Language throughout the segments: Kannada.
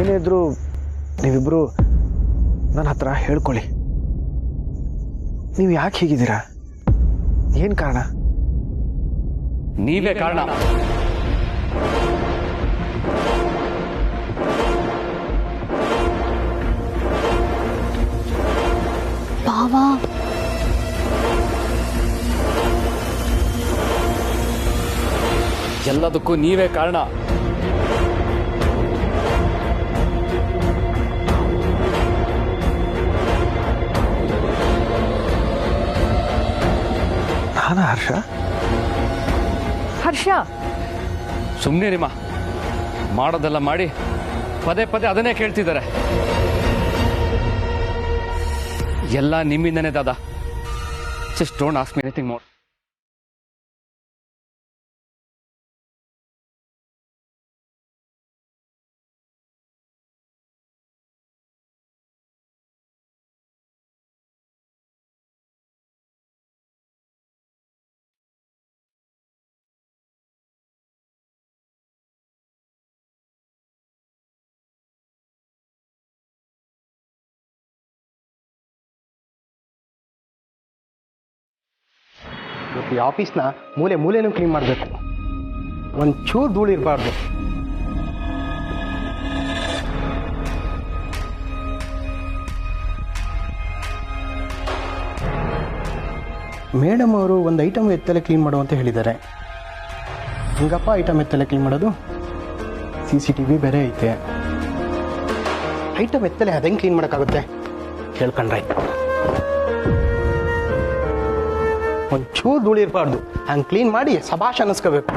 ಏನೇ ಇದ್ರೂ ನೀವಿಬ್ರು ನನ್ನ ಹತ್ರ ಹೇಳ್ಕೊಳ್ಳಿ. ನೀವು ಯಾಕೆ ಹೀಗಿದ್ದೀರಾ? ಏನು ಕಾರಣ? ನೀವೇ ಕಾರಣ. ಬಾವಾ, ಎಲ್ಲದಕ್ಕೂ ನೀವೇ ಕಾರಣ. ನಾನಾ ಹರ್ಷ? ಹರ್ಷ, ಸುಮ್ಮನೆ ರೀಮಾ, ಮಾಡೋದೆಲ್ಲ ಮಾಡಿ ಪದೇ ಪದೇ ಅದನ್ನೇ ಕೇಳ್ತಿದ್ದಾರೆ. ಎಲ್ಲ ನಿಮ್ಮಿಂದನೇ ದಾದಾ. Just don't ask me anything more. ಈ ಆಫೀಸ್ನ ಮೂಲೆ ಮೂಲೆನೂ ಕ್ಲೀನ್ ಮಾಡಬೇಕು. ಒಂಚೂರು ಧೂಳು ಇರಬಾರ್ದು. ಮೇಡಮ್ ಅವರು ಒಂದು ಐಟಮ್ ಎತ್ತಲೆ ಕ್ಲೀನ್ ಮಾಡು ಅಂತ ಹೇಳಿದ್ದಾರೆ. ಹಿಂಗಪ್ಪ ಐಟಮ್ ಎತ್ತಲೆ ಕ್ಲೀನ್ ಮಾಡೋದು? CCTV ಬೇರೆ ಐತೆ. ಐಟಮ್ ಎತ್ತಲೆ ಅದಂಗೆ ಕ್ಲೀನ್ ಮಾಡೋಕ್ಕಾಗುತ್ತೆ? ಕೇಳ್ಕೊಂಡ್ರಾಯ್ತು. ಒಂಚೂರು ಧೂಳು ಇರಬಾರ್ದು. ಹಂಗೆ ಕ್ಲೀನ್ ಮಾಡಿ ಸಭಾಷ್ ಅನ್ನಿಸ್ಕೋಬೇಕು.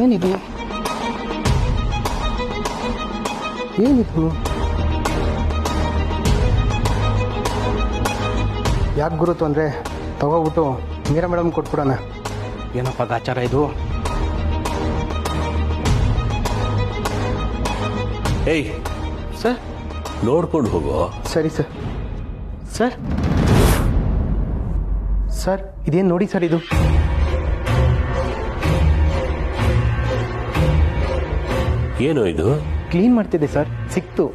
ಏನಿದು ಏನಿದು? ಯಾಕೆ ಗುರುತು ಅಂದರೆ ತಗೋಬಿಟ್ಟು ಮೀರಾ ಮೇಡಮ್ ಕೊಟ್ಬಿಡೋಣ. ಏನಪ್ಪ ಗಾಚಾರ ಇದು? ಏಯ್ ಸರ್, ನೋಡ್ಕೊಂಡು ಹೋಗೋ. ಸರಿ ಸರ್. ಸರ್ ಸರ್ ಇದೇನು ನೋಡಿ ಸರ್, ಇದು ಏನು ಇದು? ಕ್ಲೀನ್ ಮಾಡ್ತಿದ್ದೆ ಸರ್, ಸಿಕ್ತು.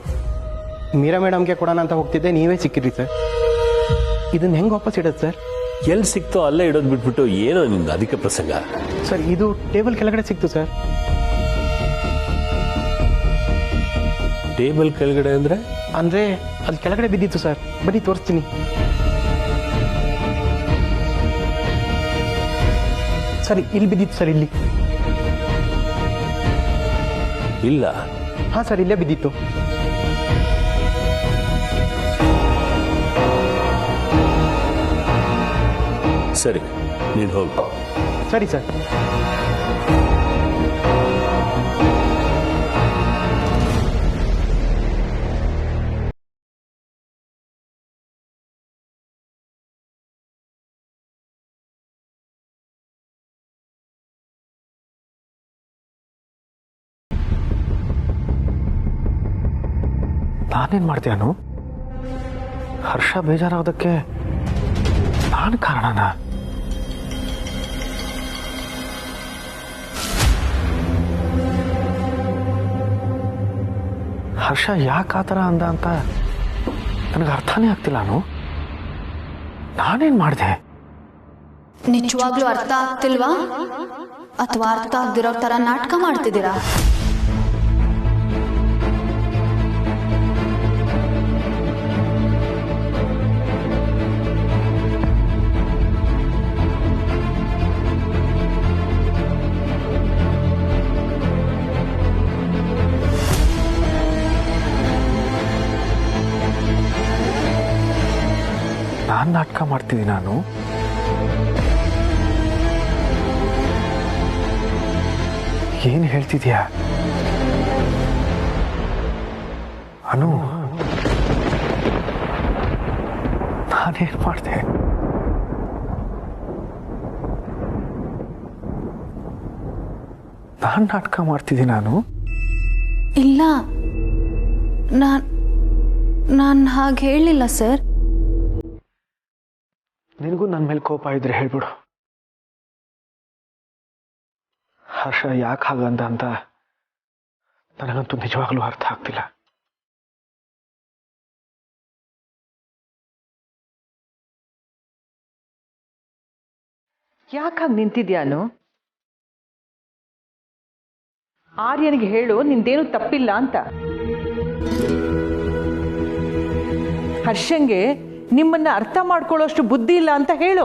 ಮೀರಾ ಮೇಡಮ್ಗೆ ಕೊಡೋಣ ಅಂತ ಹೋಗ್ತಿದ್ದೆ, ನೀವೇ ಸಿಕ್ಕಿದ್ರಿ ಸರ್. ಇದನ್ನ ಹೆಂಗೆ ವಾಪಸ್ ಇಡೋದು ಸರ್? ಎಲ್ಲಿ ಸಿಕ್ತೋ ಅಲ್ಲೇ ಇಡೋದು ಬಿಟ್ಬಿಟ್ಟು ಏನೋ ನಿಮ್ದು ಅಧಿಕ ಪ್ರಸಂಗ. ಸರ್ ಇದು ಟೇಬಲ್ ಕೆಳಗಡೆ ಸಿಕ್ತು ಸರ್. ಟೇಬಲ್ ಕೆಳಗಡೆ ಅಂದ್ರೆ? ಅಂದರೆ ಅಲ್ಲಿ ಕೆಳಗಡೆ ಬಿದ್ದಿತ್ತು ಸರ್. ಬನ್ನಿ ತೋರಿಸ್ತೀನಿ. ಸರಿ, ಇಲ್ಲಿ ಬಿದ್ದಿತ್ತು ಸರ್, ಇಲ್ಲಿ. ಇಲ್ಲ. ಹಾಂ ಸರ್, ಇಲ್ಲೇ ಬಿದ್ದಿತ್ತು. ಸರಿ, ನೀನು ಹೋಗು. ಸರಿ ಸರ್. ನಾನೇನು ಮಾಡ್ದೆ ಅನು? ಹರ್ಷ ಬೇಜಾರಾಗೋದಕ್ಕೆ ನಾನು ಕಾರಣನಾ? ಹರ್ಷ ಯಾಕೆ ಆ ಥರ ಅಂದ ಅಂತ ನನಗೆ ಅರ್ಥನೇ ಆಗ್ತಿಲ್ಲ. ನಾನೇನು ಮಾಡಿದೆ? ನಿಜವಾಗ್ಲೂ ಅರ್ಥ ಆಗ್ತಿಲ್ವಾ ಅಥವಾ ಅರ್ಥ ಆಗ್ದಿರೋ ತರ ನಾಟಕ ಮಾಡ್ತಿದ್ದೀರಾ? ನಾನು ನಾಟಕ ಮಾಡ್ತಿದ್ದೀನಿ ನಾನು? ಏನು ಹೇಳ್ತಿದ್ಯಾ ಅನು? ನಾನೇನು ಮಾಡಿದೆ? ನಾನು ನಾಟಕ ಮಾಡ್ತಿದ್ದೀನಿ ನಾನು? ಇಲ್ಲ, ನಾನು ಹಾಗೆ ಹೇಳಿಲ್ಲ ಸರ್. ನಿನಗೂ ನನ್ನ ಮೇಲೆ ಕೋಪ ಇದ್ರೆ ಹೇಳ್ಬಿಡು. ಹರ್ಷ ಯಾಕೆ ಹಾಗಂದ ಅಂತ ನನಗಂತೂ ನಿಜವಾಗ್ಲೂ ಅರ್ಥ ಆಗ್ತಿಲ್ಲ. ಯಾಕಾಗ ನಿಂತಿದ್ಯಾನು? ಆರ್ಯನಿಗೆ ಹೇಳು ನಿಂದೇನು ತಪ್ಪಿಲ್ಲ ಅಂತ. ಹರ್ಷಂಗೆ ನಿಮ್ಮನ್ನ ಅರ್ಥ ಮಾಡ್ಕೊಳ್ಳೋಷ್ಟು ಬುದ್ಧಿ ಇಲ್ಲ ಅಂತ ಹೇಳು.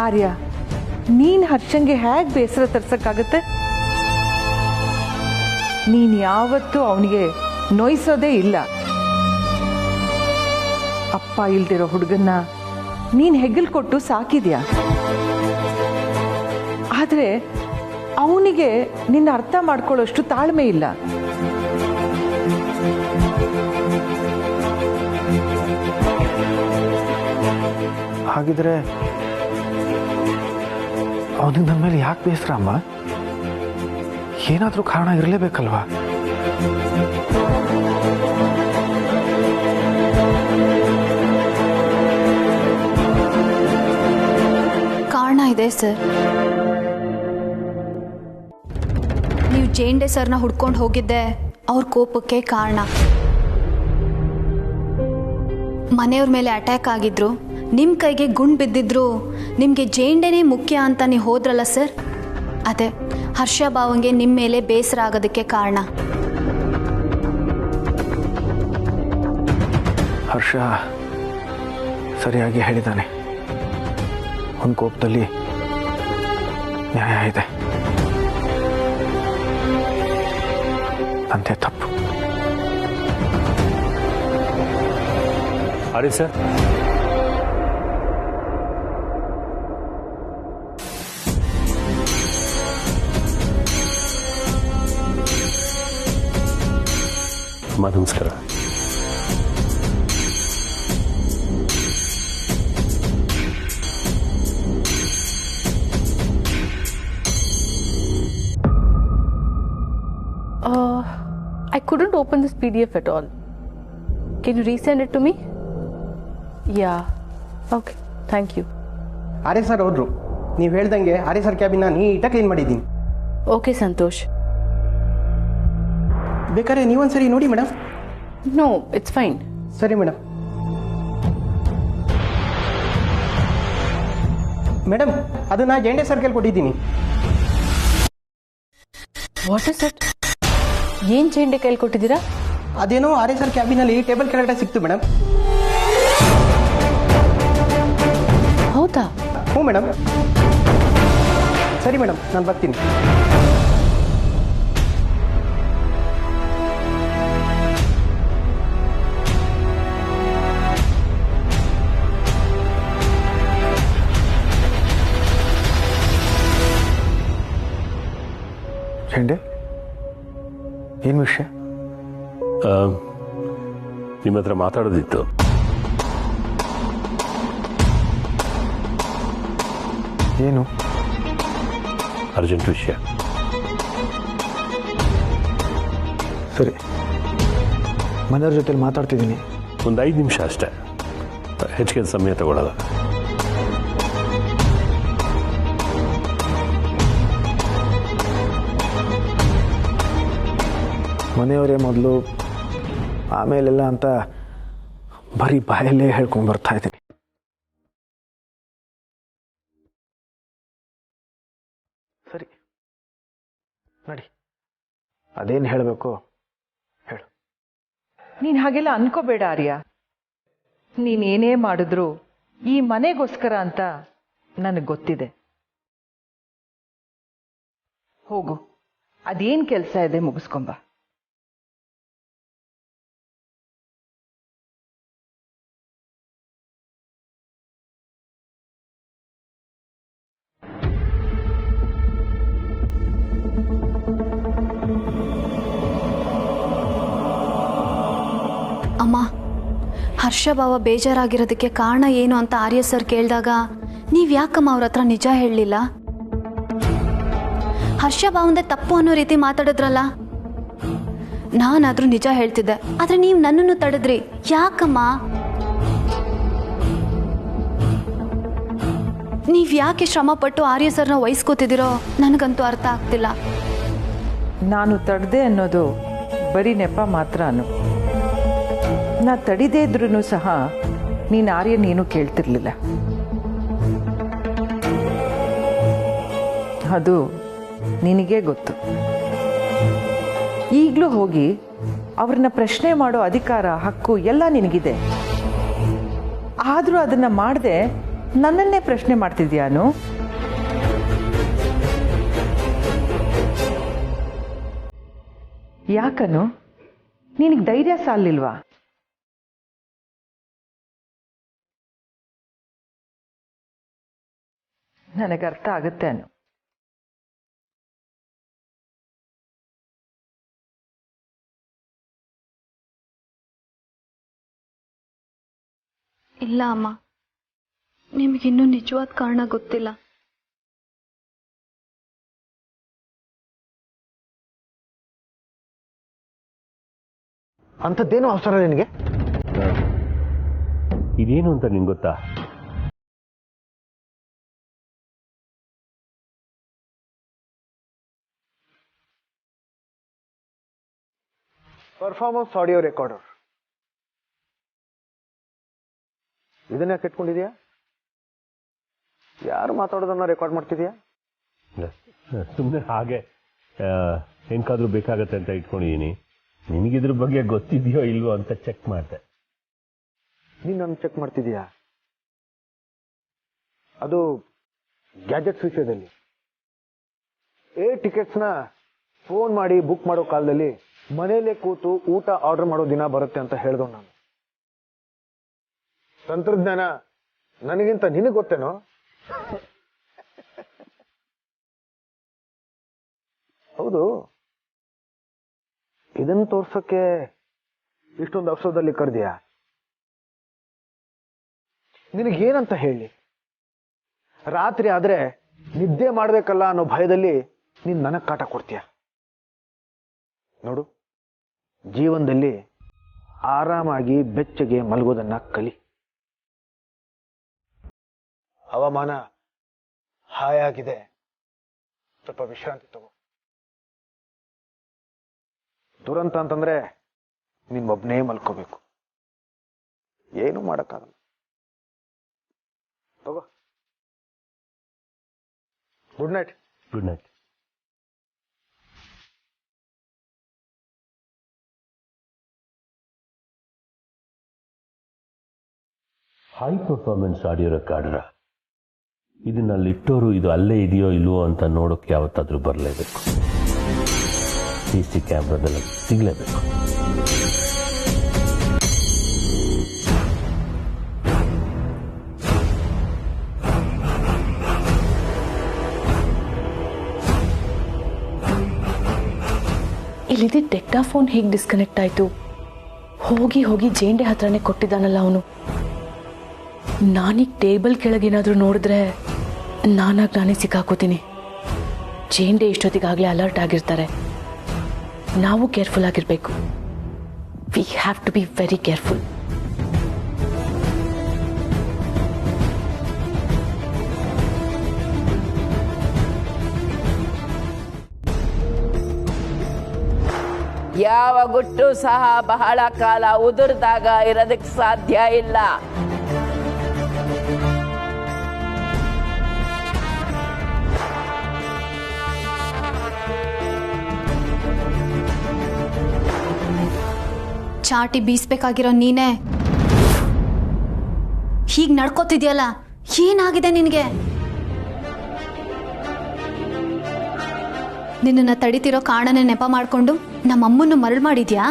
ಆರ್ಯ, ನೀನ್ ಹರ್ಷಂಗೆ ಹೇಗೆ ಬೇಸರ ತರ್ಸಕ್ಕಾಗತ್ತೆ? ನೀನ್ ಯಾವತ್ತೂ ಅವನಿಗೆ ನೋಯಿಸೋದೇ ಇಲ್ಲ. ಅಪ್ಪ ಇಲ್ದಿರೋ ಹುಡುಗನ್ನ ನೀನ್ ಹೆಗಲ್ ಕೊಟ್ಟು ಸಾಕಿದ್ಯಾ. ಆದ್ರೆ ಅವನಿಗೆ ನಿನ್ನ ಅರ್ಥ ಮಾಡ್ಕೊಳ್ಳೋಷ್ಟು ತಾಳ್ಮೆ ಇಲ್ಲ. ಹಾಗಿದ್ರೆ ಅವನಿಗೆ ನನ್ನ ಮೇಲೆ ಯಾಕೆ ಬೇಸರ ಅಮ್ಮ? ಏನಾದರೂ ಕಾರಣ ಇರಲೇಬೇಕಲ್ವಾ? ಕಾರಣ ಇದೆ ಸರ್. ನೀವು ಜೇಂಡೆ ಸರ್ನ ಹುಡ್ಕೊಂಡು ಹೋಗಿದ್ದೆ ಅವ್ರ ಕೋಪಕ್ಕೆ ಕಾರಣ. ಮನೆಯವ್ರ ಮೇಲೆ ಅಟ್ಯಾಕ್ ಆಗಿದ್ರು, ನಿಮ್ಮ ಕೈಗೆ ಗುಂಡು ಬಿದ್ದಿದ್ರು, ನಿಮಗೆ ಜೇಂಡೆನೇ ಮುಖ್ಯ ಅಂತ ನೀವು ಹೋದ್ರಲ್ಲ ಸರ್, ಅದೇ ಹರ್ಷ ಭಾವಂಗೆ ನಿಮ್ಮ ಮೇಲೆ ಬೇಸರ ಆಗೋದಕ್ಕೆ ಕಾರಣ. ಹರ್ಷ ಸರಿಯಾಗಿ ಹೇಳಿದ್ದಾನೆ. ಒಂದು ಕೋಪದಲ್ಲಿ ನ್ಯಾಯ ಇದೆ. ನಂದೇ ತಪ್ಪು. ಆರ್ಯ ಸರ್, ಅಮ್ಮ ನಮಸ್ಕಾರ. I couldn't open this PDF at all. Can you resend it to me? Yeah. Okay. Thank you. Arya sir ಹೋದ್ರು. ನೀವು ಹೇಳ್ದಂಗೆ ಆರ್ಯ ಸರ್ ಕ್ಯಾಬಿನ ನೀಟಾಗಿ ಕ್ಲೀನ್ ಮಾಡಿದ್ದೀನಿ. Okay, Santosh. ಬೇಕಾದ್ರೆ ನೀವೊಂದ್ಸರಿ ನೋಡಿ ಮೇಡಮ್. No, it's fine. ಸರಿ ಮೇಡಮ್. ಮೇಡಮ್, ಅದನ್ನ ಜೇಂಡೆ ಸರ್ ಕೈಲಿ ಕೊಟ್ಟಿದ್ದೀನಿ. What is it? ಏನ್ ಜೇಂಡೆ ಕೈಲಿ ಕೊಟ್ಟಿದ್ದೀರಾ? ಅದೇನೋ ಆರ್ಯ ಸರ್ ಕ್ಯಾಬಿನಲ್ಲಿ ಟೇಬಲ್ ಕೆಳಗಡೆ ಸಿಕ್ತು ಮೇಡಮ್. ಹೌದಾ? ಹ್ಞೂ ಮೇಡಮ್. ಸರಿ ಮೇಡಮ್, ನಾನು ಬರ್ತೀನಿ. ಚಂಡೆ, ಏನು ವಿಷಯ? ನಿಮ್ಮ ಹತ್ರ ಮಾತಾಡೋದಿತ್ತು. ಏನು? ಅರ್ಜೆಂಟ್ ವಿಷಯ. ಸರಿ, ಮನೆಯವ್ರ ಜೊತೆಲಿ ಮಾತಾಡ್ತಿದ್ದೀನಿ. ಒಂದು 5 ನಿಮಿಷ ಅಷ್ಟೇ, ಹೆಚ್ಚಿಗೆ ಸಮಯ ತಗೊಳ್ಳೋದ. ಮನೆಯವರೇ ಮೊದಲು, ಆಮೇಲೆಲ್ಲ ಅಂತ ಬರೀ ಬಾಯಲ್ಲೇ ಹೇಳ್ಕೊಂಡು ಬರ್ತಾ ಇದ್ದೀನಿ. ಸರಿ, ನೋಡಿ, ಅದೇನು ಹೇಳಬೇಕು ಹೇಳು. ನೀನ್ ಹಾಗೆಲ್ಲ ಅನ್ಕೋಬೇಡ ಆರ್ಯ. ನೀನೇನೇ ಮಾಡಿದ್ರು ಈ ಮನೆಗೋಸ್ಕರ ಅಂತ ನನಗೆ ಗೊತ್ತಿದೆ. ಹೋಗು, ಅದೇನ್ ಕೆಲಸ ಇದೆ ಮುಗಿಸ್ಕೊಂಬ. ಅಮ್ಮ, ಹರ್ಷಭಾವ ಬೇಜಾರಾಗಿರೋದಕ್ಕೆ ಕಾರಣ ಏನು ಅಂತ ಆರ್ಯ ಸರ್ ಕೇಳಿದಾಗ ನೀವು ಯಾಕಮ್ಮ ಅವ್ರ ಹತ್ರ ನಿಜ ಹೇಳಲಿಲ್ಲ? ಹರ್ಷಭಾವಂದೇ ತಪ್ಪು ಅನ್ನೋ ರೀತಿ ಮಾತಾಡಿದ್ರಲ್ಲ. ನಾನಾದ್ರೂ ನಿಜ ಹೇಳ್ತಿದ್ದೆ, ಆದ್ರೆ ನೀವು ನನ್ನನ್ನು ತಡೆದ್ರಿ. ಯಾಕಮ್ಮ? ನೀವು ಯಾಕೆ ಶ್ರಮಪಟ್ಟು ಆರ್ಯ ಸರ್ನ ವಹಿಸ್ಕೋತಿದ್ದೀರೋ ನನಗಂತೂ ಅರ್ಥ ಆಗ್ತಿಲ್ಲ. ನಾನು ತಡೆದೆ ಅನ್ನೋದು ಬರೀ ನೆಪ ಮಾತ್ರ ಅನು. ನಾ ತಡಿದೇ ಇದ್ರೂ ಸಹ ನೀನು ಆರ್ಯ ನೀನು ಕೇಳ್ತಿರ್ಲಿಲ್ಲ. ಅದು ನಿನಗೇ ಗೊತ್ತು. ಈಗಲೂ ಹೋಗಿ ಅವ್ರನ್ನ ಪ್ರಶ್ನೆ ಮಾಡೋ ಅಧಿಕಾರ, ಹಕ್ಕು ಎಲ್ಲ ನಿನಗಿದೆ. ಆದರೂ ಅದನ್ನು ಮಾಡದೆ ನನ್ನನ್ನೇ ಪ್ರಶ್ನೆ ಮಾಡ್ತಿದ್ಯಾನು? ಯಾಕನು? ನಿನಗೆ ಧೈರ್ಯ ಸಾಲಿಲ್ವಾ? ನನಗೆ ಅರ್ಥ ಆಗುತ್ತೆ ಅನು. ಇಲ್ಲ ಅಮ್ಮ, ನಿಮಗಿನ್ನೂ ನಿಜವಾದ ಕಾರಣ ಗೊತ್ತಿಲ್ಲ. ಅಂಥದ್ದೇನು ಅವಸರ ನಿನಗೆ? ಇದೇನು ಅಂತ ನಿಂಗೆ ಗೊತ್ತಾ? Performance audio recorder. ಇದನ್ನ ಕೆಟ್ಕೊಂಡಿದ್ಯಾ? ಯಾರು ಮಾತಾಡೋದನ್ನ ರೆಕಾರ್ಡ್ ಮಾಡ್ತಿದ್ಯಾ? ಸುಮ್ಮನೆ ಹಾಗೆ ಏನಕ್ಕಾದ್ರೂ ಬೇಕಾಗತ್ತೆ ಅಂತ ಇಟ್ಕೊಂಡಿದ್ದೀನಿ. ನಿನಗಿದ್ರ ಬಗ್ಗೆ ಗೊತ್ತಿದೆಯೋ ಇಲ್ವೋ ಅಂತ ಚೆಕ್ ಮಾಡಿದೆ. ನೀನು ನನ್ನ ಚೆಕ್ ಮಾಡ್ತಿದ್ಯಾ? ಅದು ಗ್ಯಾಜೆಟ್ಸ್ ವಿಷಯದಲ್ಲಿ. ಟಿಕೆಟ್ಸ್ನ ಫೋನ್ ಮಾಡಿ ಬುಕ್ ಮಾಡೋ ಕಾಲದಲ್ಲಿ ಮನೆಯಲ್ಲೇ ಕೂತು ಊಟ ಆರ್ಡರ್ ಮಾಡೋ ದಿನ ಬರುತ್ತೆ ಅಂತ ಹೇಳ್ದೋ ನಾನು. ತಂತ್ರಜ್ಞಾನ ನನಗಿಂತ ನಿನಗೆ ಗೊತ್ತೇನೋ? ಹೌದು, ಇದನ್ನು ತೋರ್ಸಕ್ಕೆ ಇಷ್ಟೊಂದು ಅವಸರದಲ್ಲಿ ಕರೆದಿಯಾ? ನಿನಗೇನಂತ ಹೇಳಿ? ರಾತ್ರಿ ಆದ್ರೆ ನಿದ್ದೆ ಮಾಡ್ಬೇಕಲ್ಲ ಅನ್ನೋ ಭಯದಲ್ಲಿ ನೀನ್ ನನಗ್ ಕಾಟ ಕೊಡ್ತೀಯ. ನೋಡು, ಜೀವನದಲ್ಲಿ ಆರಾಮಾಗಿ ಬೆಚ್ಚಗೆ ಮಲಗೋದನ್ನ ಕಲಿ. ಹವಾಮಾನ ಹಾಯಾಗಿದೆ, ಸ್ವಲ್ಪ ವಿಶ್ರಾಂತಿ ತಗೋ. ದುರಂತ ಅಂತಂದ್ರೆ ನಿನ್ನೊಬ್ನೇ ಮಲ್ಕೋಬೇಕು, ಏನು ಮಾಡಕ್ಕಾಗಲ್ಲ. ತಗೋ. Good night. Good night. High performance audio recorder. ಇದನ್ನ ಇಟ್ಟೋರು ಇದು ಅಲ್ಲೇ ಇದೆಯೋ ಇಲ್ವೋ ಅಂತ ನೋಡೋಕೆ ಯಾವತ್ತಾದ್ರೂ ಬರಲೇಬೇಕು. CC ಕ್ಯಾಮ್ರಾದಲ್ಲಿ ಸಿಗಲೇಬೇಕು. ಇಲ್ಲಿದೆ ಟೆಕ್ಟಾಫೋನ್ ಹೇಗೆ ಡಿಸ್ಕನೆಕ್ಟ್ ಆಯಿತು? ಹೋಗಿ ಹೋಗಿ ಜೇಂಡೆ ಹತ್ರನೇ ಕೊಟ್ಟಿದ್ದಾನಲ್ಲ ಅವನು. ನಾನೀಗ ಟೇಬಲ್ ಕೆಳಗೇನಾದರೂ ನೋಡಿದ್ರೆ ನಾನೇ ಸಿಕ್ಕಾಕೋತೀನಿ. ಜೇಂಡೆ ಇಷ್ಟೊತ್ತಿಗಾಗಲೇ ಅಲರ್ಟ್ ಆಗಿರ್ತಾರೆ. ನಾವು ಕೇರ್ಫುಲ್ ಆಗಿರಬೇಕು. We have to be very careful. ಯಾವ ಗುಟ್ಟು ಸಹ ಬಹಳ ಕಾಲ ಉದುರ್ದಾಗ ಇರೋದಕ್ಕೆ ಸಾಧ್ಯ ಇಲ್ಲ. ಚಾಟಿ ಬೀಸ್ಬೇಕಾಗಿರೋ ನೀನೇ ಹೀಗ್ ನಡ್ಕೋತಿದ್ಯಲ್ಲ, ಏನಾಗಿದೆ ನಿನಗೆ? ನಿನ್ನನ್ನು ತಡಿತಿರೋ ಕಾರಣನೇ ನೆಪ ಮಾಡ್ಕೊಂಡು ನಮ್ಮಮ್ಮನ್ನು ಮರಳು ಮಾಡಿದ್ಯಾ?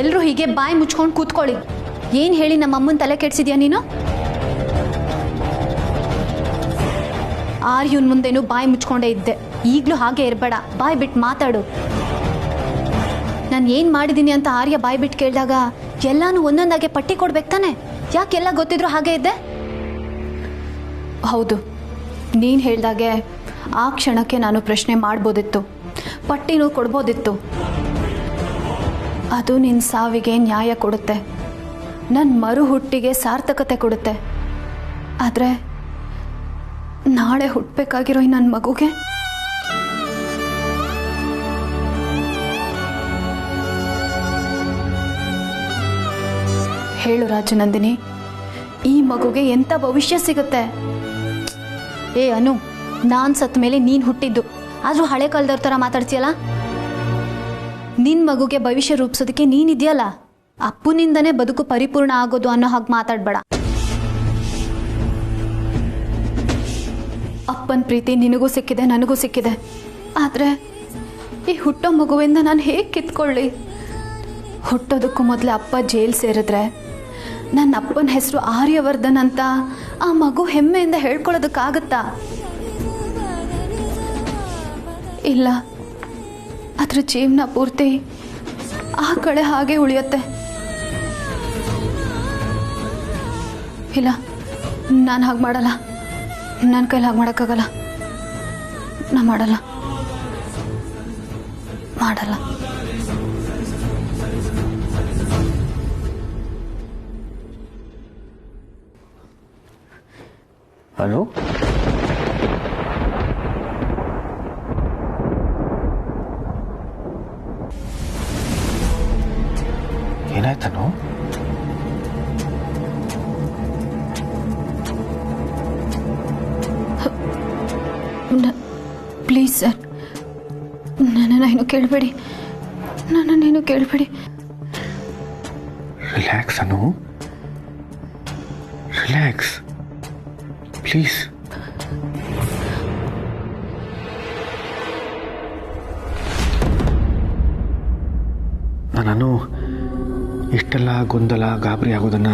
ಎಲ್ರೂ ಹೀಗೆ ಬಾಯಿ ಮುಚ್ಕೊಂಡು ಕೂತ್ಕೊಳ್ಳಿ. ಏನ್ ಹೇಳಿ ನಮ್ಮಮ್ಮನ ತಲೆ ಕೆಡ್ಸಿದ್ಯಾ ನೀನು? ಆರ್ಯುನ್ ಮುಂದೇನು ಬಾಯಿ ಮುಚ್ಕೊಂಡೇ ಇದ್ದೆ. ಈಗಲೂ ಹಾಗೆ ಇರಬೇಡ, ಬಾಯಿ ಬಿಟ್ಟು ಮಾತಾಡು. ನಾನು ಏನು ಮಾಡಿದ್ದೀನಿ ಅಂತ ಆರ್ಯ ಬಾಯಿ ಬಿಟ್ಟು ಕೇಳಿದಾಗ ಎಲ್ಲಾನು ಒಂದೊಂದಾಗೆ ಪಟ್ಟಿ ಕೊಡ್ಬೇಕು ತಾನೆ? ಯಾಕೆಲ್ಲ ಗೊತ್ತಿದ್ರು ಹಾಗೆ ಇದ್ದೆ? ಹೌದು, ನೀನು ಹೇಳ್ದಾಗೆ ಆ ಕ್ಷಣಕ್ಕೆ ನಾನು ಪ್ರಶ್ನೆ ಮಾಡ್ಬೋದಿತ್ತು, ಪಟ್ಟಿನೂ ಕೊಡ್ಬೋದಿತ್ತು. ಅದು ನಿನ್ನ ಸಾವಿಗೆ ನ್ಯಾಯ ಕೊಡುತ್ತೆ, ನನ್ನ ಮರು ಹುಟ್ಟಿಗೆ ಸಾರ್ಥಕತೆ ಕೊಡುತ್ತೆ. ಆದರೆ ನಾಳೆ ಹುಟ್ಟಬೇಕಾಗಿರೋ ನನ್ನ ಮಗುಗೆ ಹೇಳು ರಾಜನಂದಿನಿ, ಈ ಮಗುಗೆ ಎಂಥ ಭವಿಷ್ಯ ಸಿಗುತ್ತೆ? ಏ ಅನು, ನಾನು ಸತ್ತ ಮೇಲೆ ನೀನು ಹುಟ್ಟಿದ್ದು, ಆದರೂ ಹಳೆ ಕಾಲದವ್ರ ಥರ ಮಾತಾಡ್ತೀಯಲ್ಲ. ನಿನ್ನ ಮಗುಗೆ ಭವಿಷ್ಯ ರೂಪಿಸೋದಕ್ಕೆ ನೀನಿದೆಯಲ್ಲ, ಅಪ್ಪನಿಂದನೇ ಬದುಕು ಪರಿಪೂರ್ಣ ಆಗೋದು ಅನ್ನೋ ಹಾಗೆ ಮಾತಾಡಬೇಡ. ಅಪ್ಪನ ಪ್ರೀತಿ ನಿನಗೂ ಸಿಕ್ಕಿದೆ, ನನಗೂ ಸಿಕ್ಕಿದೆ. ಆದರೆ ಈ ಹುಟ್ಟೋ ಮಗುವಿಂದ ನಾನು ಹೇಗೆ ಕಿತ್ಕೊಳ್ಳಿ? ಹುಟ್ಟೋದಕ್ಕೂ ಮೊದಲೇ ಅಪ್ಪ ಜೈಲ್ ಸೇರಿದ್ರೆ ನನ್ನ ಅಪ್ಪನ ಹೆಸರು ಆರ್ಯವರ್ಧನ್ ಅಂತ ಆ ಮಗು ಹೆಮ್ಮೆಯಿಂದ ಹೇಳ್ಕೊಳ್ಳೋದಕ್ಕಾಗತ್ತಾ? ಇಲ್ಲ, ಅದ್ರ ಜೀವನ ಪೂರ್ತಿ ಆ ಕಡೆ ಹಾಗೆ ಉಳಿಯುತ್ತೆ. ಇಲ್ಲ, ನಾನು ಹಾಗೆ ಮಾಡಲ್ಲ. ನನ್ನ ಕೈಲಿ ಹಾಗೆ ಮಾಡೋಕ್ಕಾಗಲ್ಲ. ನಾ ಮಾಡಲ್ಲ. ಹಲೋ, ಏನಾಯ್ತನು? ಪ್ಲೀಸ್ ಸರ್, ನನ್ನನ್ನು ಕೇಳಬೇಡಿ. ನನ್ನನ್ನೇನು ಕೇಳಬೇಡಿ. Relax Anu, relax please. ನಾನು ಇಷ್ಟೆಲ್ಲ ಗೊಂದಲ ಗಾಬರಿ ಆಗೋದನ್ನು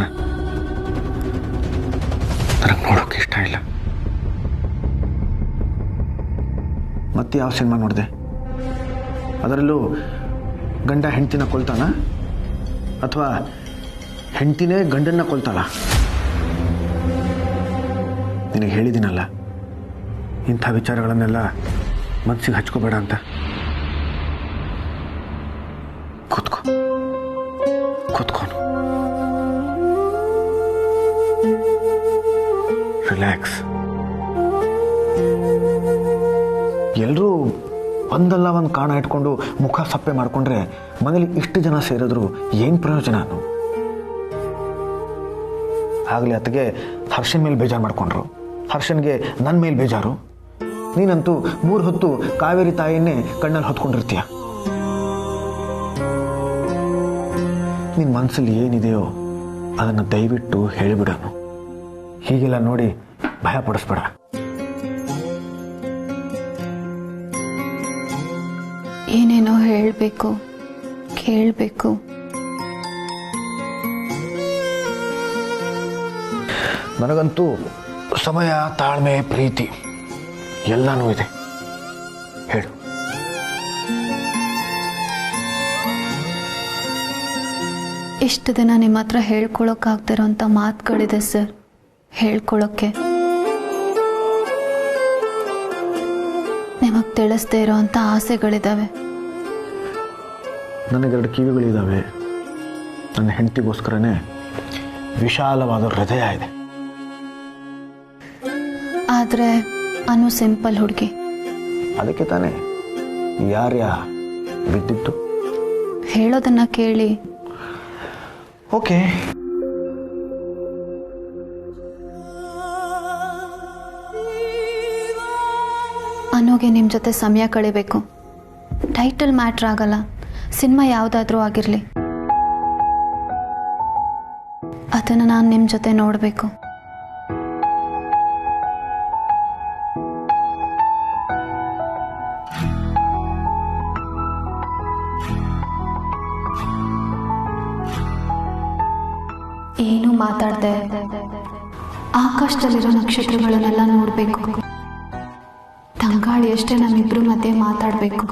ನನಗೆ ನೋಡೋಕೆ ಇಷ್ಟ ಇಲ್ಲ. ಮತ್ತೆ ಯಾವ ಸಿನಿಮಾ ನೋಡಿದೆ? ಅದರಲ್ಲೂ ಗಂಡ ಹೆಂಡ್ತಿನ ಕೊಲ್ತಾನ ಅಥವಾ ಹೆಂಡ್ತಿನೇ ಗಂಡನ್ನ ಕೊಲ್ತಾಳ? ನಿನಗೆ ಹೇಳಿದ್ದೀನಲ್ಲ, ಇಂಥ ವಿಚಾರಗಳನ್ನೆಲ್ಲ ಮನಸ್ಸಿಗೆ ಹಚ್ಕೋಬೇಡ ಅಂತ. ಕೂತ್ಕೋನು, ರಿಲ್ಯಾಕ್ಸ್. ಎಲ್ಲರೂ ಒಂದಲ್ಲ ಒಂದು ಕಾರಣ ಇಟ್ಕೊಂಡು ಮುಖ ಸಪ್ಪೆ ಮಾಡಿಕೊಂಡ್ರೆ ಮನೇಲಿ ಇಷ್ಟು ಜನ ಸೇರಿದ್ರು ಏನು ಪ್ರಯೋಜನ? ಆಗಲೇ ಅತ್ತಿಗೆ ಹರ್ಷನ್ ಮೇಲೆ ಬೇಜಾರು ಮಾಡ್ಕೊಂಡ್ರು, ಹರ್ಷನ್ಗೆ ನನ್ನ ಮೇಲೆ ಬೇಜಾರು. ನೀನಂತೂ 3 ಹೊತ್ತು ಕಾವೇರಿ ತಾಯಿಯನ್ನೇ ಕಣ್ಣಲ್ಲಿ ಹೊತ್ಕೊಂಡಿರ್ತೀಯ. ನಿನ್ನ ಮನಸ್ಸಲ್ಲಿ ಏನಿದೆಯೋ ಅದನ್ನು ದಯವಿಟ್ಟು ಹೇಳಿಬಿಡೋನು. ಹೀಗೆಲ್ಲ ನೋಡಿ ಭಯ ಪಡಿಸ್ಬೇಡ. ಏನೇನೋ ಹೇಳಬೇಕು, ಕೇಳಬೇಕು. ನನಗಂತೂ ಸಮಯ, ತಾಳ್ಮೆ, ಪ್ರೀತಿ ಎಲ್ಲನೂ ಇದೆ. ಹೇಳು. ಇಷ್ಟು ದಿನ ನಿಮ್ಮ ಹತ್ರ ಹೇಳ್ಕೊಳಕ್ಕಾಗ್ದಿರೋಂಥ ಮಾತುಗಳಿದೆ ಸರ್, ಹೇಳ್ಕೊಳಕ್ಕೆ. ನಿಮಗೆ ತಿಳಿಸ್ದೇ ಇರೋಂಥ ಆಸೆಗಳಿದ್ದಾವೆ. ನನಗೆರಡು ಕಿವಿಗಳಿದ್ದಾವೆ. ನನ್ನ ಹೆಂಡತಿಗೋಸ್ಕರನೇ ವಿಶಾಲವಾದ ಹೃದಯ ಇದೆ. ಆದರೆ ಅನು ಸಿಂಪಲ್ ಹುಡುಗಿ. ಅದಕ್ಕೆ ತಾನೇ ಯಾರ್ಯಾ ಬಿದ್ದಿತ್ತು. ಹೇಳೋದನ್ನ ಕೇಳಿ. ಓಕೆ, ಅನುಗೆ ನಿಮ್ಮ ಜೊತೆ ಸಮಯ ಕಳಿಬೇಕು. ಟೈಟಲ್ ಮ್ಯಾಟ್ರ್ ಆಗಲ್ಲ, ಸಿನಿಮಾ ಯಾವುದಾದ್ರೂ ಆಗಿರಲಿ. ಅದನ್ನು ನಾನು ನಿಮ್ಮ ಜೊತೆ ನೋಡಬೇಕು. ಏನು ಮಾತಾಡದೆ ಆಕಾಶದಲ್ಲಿರೋ ನಕ್ಷತ್ರಗಳನ್ನೆಲ್ಲ ನೋಡಬೇಕು. ತಂಗಾಳಿಯಷ್ಟೇ ನಮ್ಮಿಬ್ರು ಮಧ್ಯೆ ಮಾತಾಡಬೇಕು.